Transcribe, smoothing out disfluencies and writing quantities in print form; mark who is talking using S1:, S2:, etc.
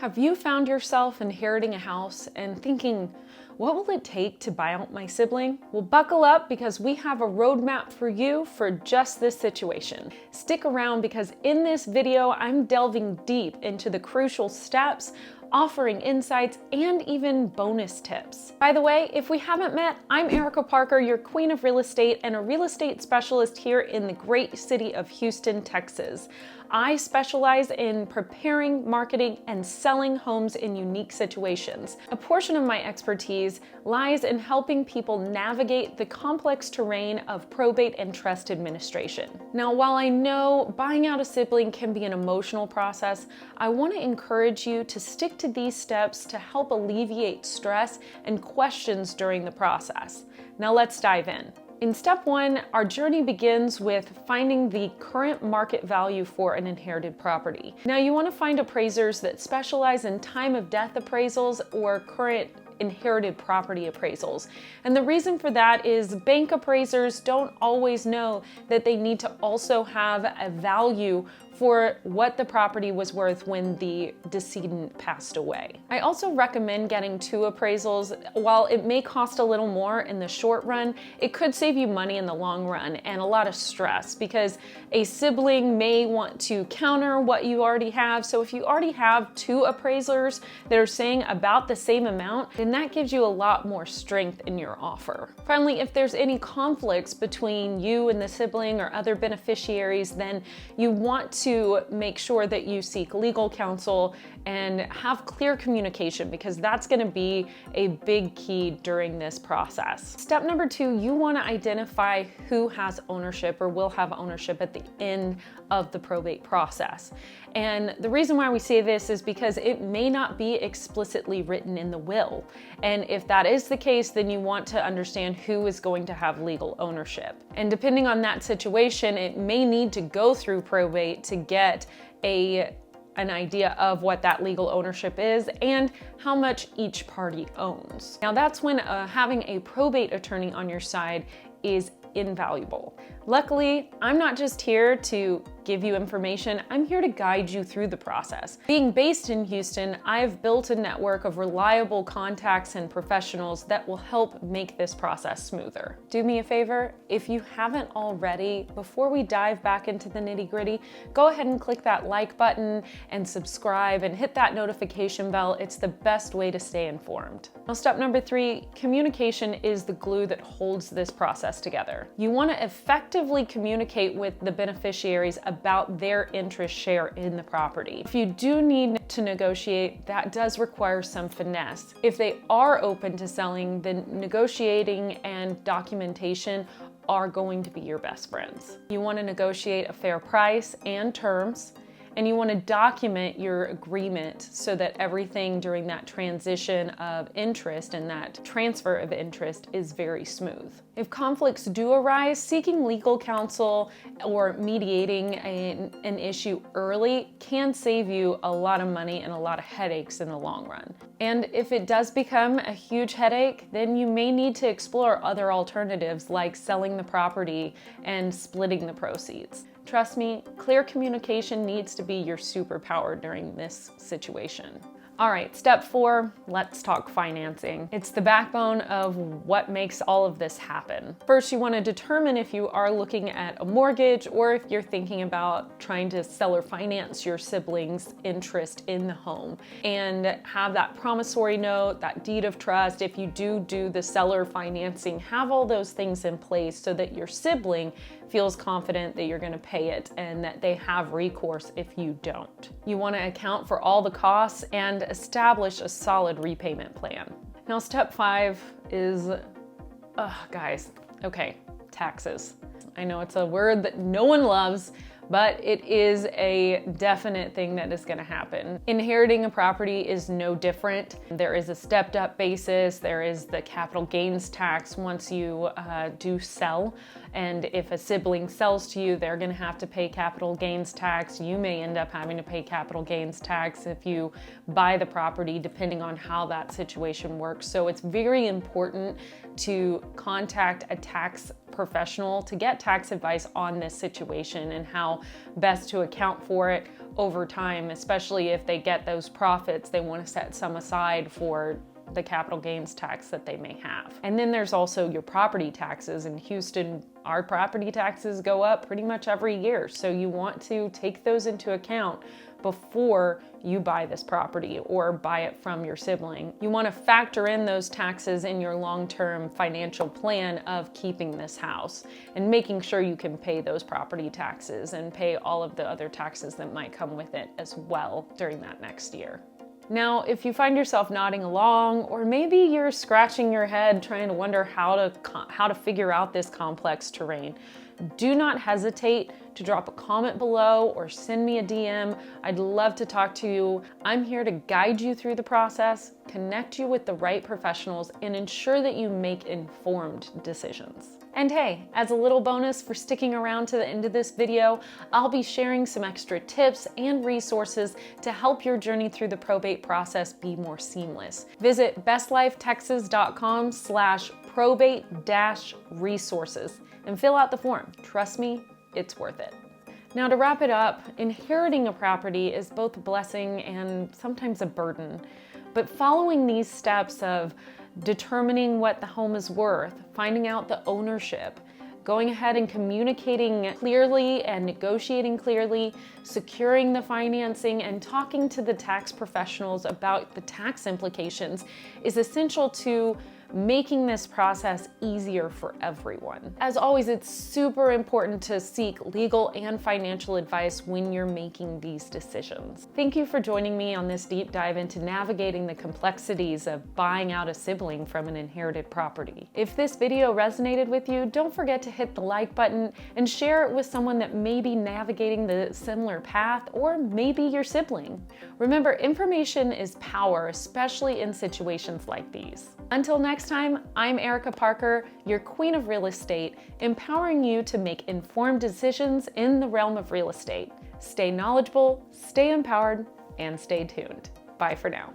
S1: Have you found yourself inheriting a house and thinking, what will it take to buy out my sibling? Well, buckle up because we have a roadmap for you for just this situation. Stick around because in this video, I'm delving deep into the crucial steps, offering insights, and even bonus tips. By the way, if we haven't met, I'm Erica Parker, your queen of real estate and a real estate specialist here in the great city of Houston, Texas. I specialize in preparing, marketing, and selling homes in unique situations. A portion of my expertise lies in helping people navigate the complex terrain of probate and trust administration. Now, while I know buying out a sibling can be an emotional process, I want to encourage you to stick to these steps to help alleviate stress and questions during the process. Now let's dive in. In step one, our journey begins with finding the current market value for an inherited property. Now you want to find appraisers that specialize in time of death appraisals or current inherited property appraisals. And the reason for that is bank appraisers don't always know that they need to also have a value for what the property was worth when the decedent passed away. I also recommend getting two appraisals. While it may cost a little more in the short run, it could save you money in the long run and a lot of stress because a sibling may want to counter what you already have. So if you already have two appraisers that are saying about the same amount, then that gives you a lot more strength in your offer. Finally, if there's any conflicts between you and the sibling or other beneficiaries, then you want to make sure that you seek legal counsel and have clear communication because that's going to be a big key during this process. Step number two, you want to identify who has ownership or will have ownership at the end of the probate process. And the reason why we say this is because it may not be explicitly written in the will. And if that is the case, then you want to understand who is going to have legal ownership. And depending on that situation, it may need to go through probate to get an idea of what that legal ownership is and how much each party owns. Now that's when having a probate attorney on your side is invaluable. Luckily, I'm not just here to give you information, I'm here to guide you through the process. Being based in Houston, I've built a network of reliable contacts and professionals that will help make this process smoother. Do me a favor, if you haven't already, before we dive back into the nitty-gritty, go ahead and click that like button and subscribe and hit that notification bell. It's the best way to stay informed. Now, step number three, communication is the glue that holds this process together. You want to effectively communicate with the beneficiaries about their interest share in the property. If you do need to negotiate, that does require some finesse. If they are open to selling, then negotiating and documentation are going to be your best friends. You want to negotiate a fair price and terms, and you want to document your agreement so that everything during that transition of interest and that transfer of interest is very smooth. If conflicts do arise, seeking legal counsel or mediating an issue early can save you a lot of money and a lot of headaches in the long run. And if it does become a huge headache, then you may need to explore other alternatives like selling the property and splitting the proceeds. Trust me, clear communication needs to be your superpower during this situation. All right, step four, let's talk financing. It's the backbone of what makes all of this happen. First, you want to determine if you are looking at a mortgage or if you're thinking about trying to sell or finance your siblings' interest in the home and have that promissory note, that deed of trust. If you do the seller financing, have all those things in place so that your sibling feels confident that you're going to pay it and that they have recourse if you don't. You want to account for all the costs and establish a solid repayment plan. Now, step five is, guys, okay, taxes. I know it's a word that no one loves, but it is a definite thing that is going to happen. Inheriting a property is no different. There is a stepped up basis. There is the capital gains tax once you do sell. And if a sibling sells to you, they're going to have to pay capital gains tax. You may end up having to pay capital gains tax if you buy the property, depending on how that situation works. So it's very important to contact a tax professional to get tax advice on this situation and how best to account for it over time, especially if they get those profits, they want to set some aside for the capital gains tax that they may have. And then there's also your property taxes. In Houston, our property taxes go up pretty much every year. So you want to take those into account before you buy this property or buy it from your sibling. You want to factor in those taxes in your long-term financial plan of keeping this house and making sure you can pay those property taxes and pay all of the other taxes that might come with it as well during that next year. Now, if you find yourself nodding along, or maybe you're scratching your head trying to wonder how to figure out this complex terrain, do not hesitate to drop a comment below or send me a DM. I'd love to talk to you. I'm here to guide you through the process, connect you with the right professionals, and ensure that you make informed decisions. And hey, as a little bonus for sticking around to the end of this video, I'll be sharing some extra tips and resources to help your journey through the probate process be more seamless. Visit bestlifetexas.com/probate-resources and fill out the form. Trust me, it's worth it. Now, to wrap it up, inheriting a property is both a blessing and sometimes a burden. But following these steps of determining what the home is worth, finding out the ownership, going ahead and communicating clearly and negotiating clearly, securing the financing, and talking to the tax professionals about the tax implications is essential to making this process easier for everyone. As always, it's super important to seek legal and financial advice when you're making these decisions. Thank you for joining me on this deep dive into navigating the complexities of buying out a sibling from an inherited property. If this video resonated with you, don't forget to hit the like button and share it with someone that may be navigating the similar path, or maybe your sibling. Remember, information is power, especially in situations like these. Until next time, I'm Erica Parker, your queen of real estate, empowering you to make informed decisions in the realm of real estate. Stay knowledgeable, stay empowered, and stay tuned. Bye for now.